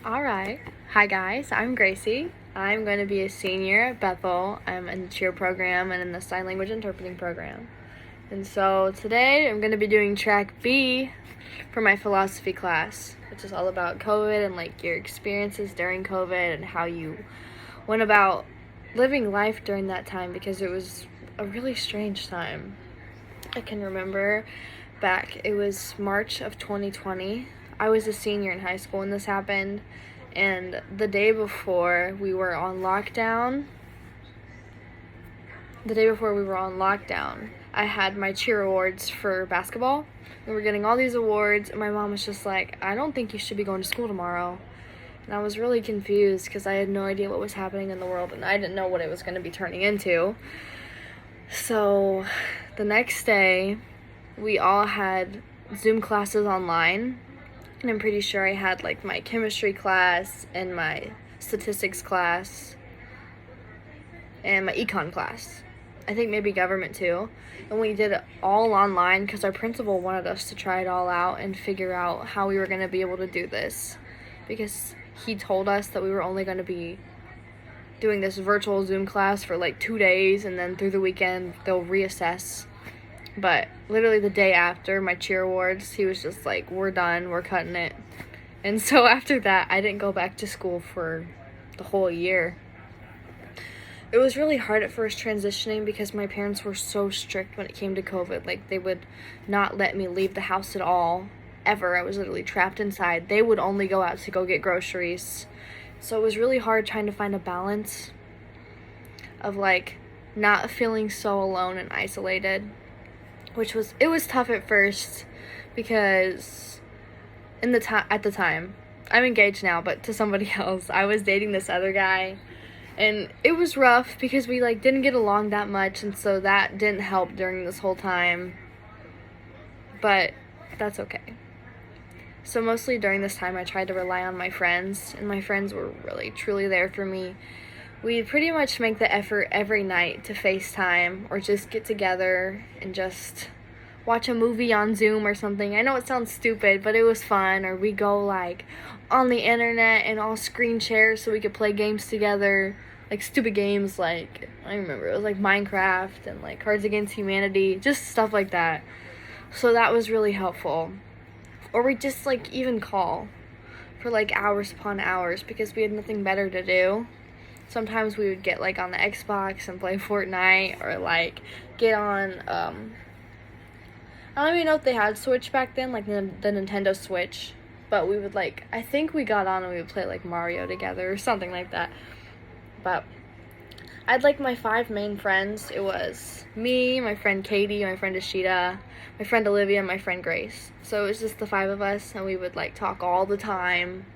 All right. Hi, guys. I'm Gracie. I'm going to be a senior at Bethel. I'm in the cheer program and in the sign language interpreting program. And so today I'm going to be doing track B for my philosophy class, which is all about COVID and like your experiences during COVID and how you went about living life during that time, because it was a really strange time. I can remember back, it was March of 2020. I was a senior in high school when this happened, and the day before we were on lockdown, I had my cheer awards for basketball. We were getting all these awards, and my mom was just like, I don't think you should be going to school tomorrow. And I was really confused because I had no idea what was happening in the world, and I didn't know what it was going to be turning into. So the next day, we all had Zoom classes online, and I'm pretty sure I had like my chemistry class and my statistics class and my econ class. I think maybe government too. And we did it all online because our principal wanted us to try it all out and figure out how we were going to be able to do this, because he told us that we were only going to be doing this virtual Zoom class for like 2 days, and then through the weekend they'll reassess. But literally the day after my cheer awards, he was just like, we're done, we're cutting it. And so after that, I didn't go back to school for the whole year. It was really hard at first transitioning because my parents were so strict when it came to COVID. Like, they would not let me leave the house at all, ever. I was literally trapped inside. They would only go out to go get groceries. So it was really hard trying to find a balance of like not feeling so alone and isolated, it was tough at first because at the time, I'm engaged now, but to somebody else, I was dating this other guy, and it was rough because we like didn't get along that much, and so that didn't help during this whole time. But that's okay. So mostly during this time, I tried to rely on my friends, and my friends were really, truly there for me. We'd pretty much make the effort every night to FaceTime or just get together and just watch a movie on Zoom or something. I know it sounds stupid, but it was fun. Or we go like on the internet and all screen share so we could play games together, like stupid games like, I remember it was like Minecraft and like Cards Against Humanity, just stuff like that. So that was really helpful. Or we just like even call for like hours upon hours because we had nothing better to do. Sometimes we would get like on the Xbox and play Fortnite, or like get on I don't even know if they had Switch back then, like the Nintendo Switch, but we would like, I think we got on and we would play like Mario together or something like that. But I had like my 5 main friends. It was me, my friend Katie, my friend Ashita, my friend Olivia, and my friend Grace. So it was just the 5 of us, and we would like talk all the time.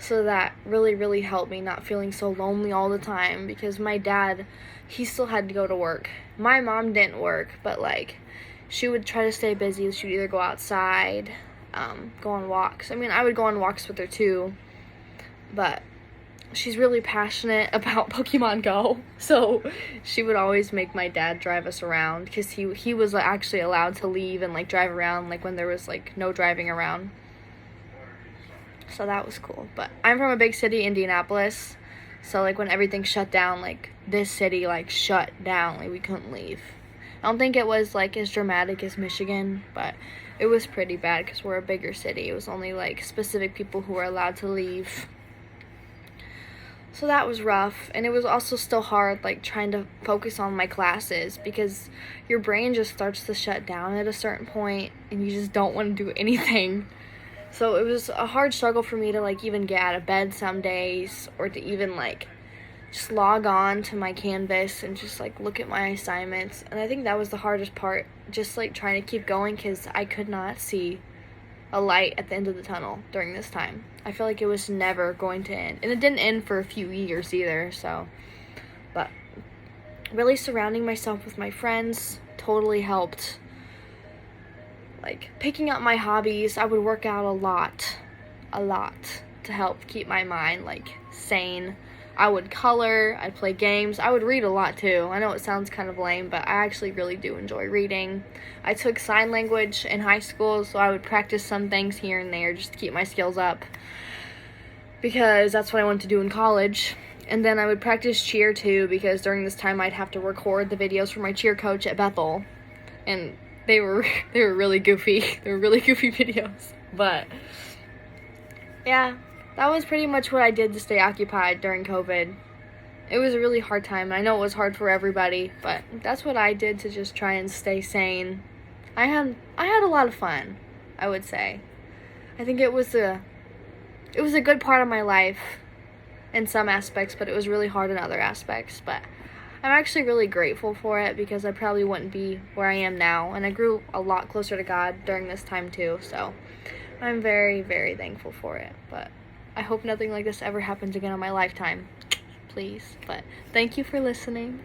So that really, really helped me not feeling so lonely all the time, because my dad, he still had to go to work. My mom didn't work, but like she would try to stay busy. She would either go outside, go on walks. I mean, I would go on walks with her too, but she's really passionate about Pokemon Go, so she would always make my dad drive us around, because he was actually allowed to leave and like drive around like when there was like no driving around. So that was cool. But I'm from a big city, Indianapolis, so like when everything shut down, like this city like shut down, like we couldn't leave. I don't think it was like as dramatic as Michigan, but it was pretty bad because we're a bigger city. It was only like specific people who were allowed to leave. So that was rough, and it was also still hard like trying to focus on my classes because your brain just starts to shut down at a certain point and you just don't want to do anything. So it was a hard struggle for me to like even get out of bed some days, or to even like just log on to my Canvas and just like look at my assignments. And I think that was the hardest part, just like trying to keep going, because I could not see a light at the end of the tunnel during this time. I feel like it was never going to end, and it didn't end for a few years either. So, but really surrounding myself with my friends totally helped. Like picking up my hobbies, I would work out a lot to help keep my mind like sane. I would color, I'd play games, I would read a lot too. I know it sounds kind of lame, but I actually really do enjoy reading. I took sign language in high school, so I would practice some things here and there just to keep my skills up, because that's what I wanted to do in college. And then I would practice cheer too, because during this time I'd have to record the videos for my cheer coach at Bethel, and they were really goofy. They were really goofy videos. But yeah, that was pretty much what I did to stay occupied during COVID. It was a really hard time. I know it was hard for everybody, but that's what I did to just try and stay sane. I had a lot of fun, I would say. I think it was a good part of my life in some aspects, but it was really hard in other aspects. But I'm actually really grateful for it, because I probably wouldn't be where I am now, and I grew a lot closer to God during this time too, so I'm very, very thankful for it. But I hope nothing like this ever happens again in my lifetime, please. But thank you for listening.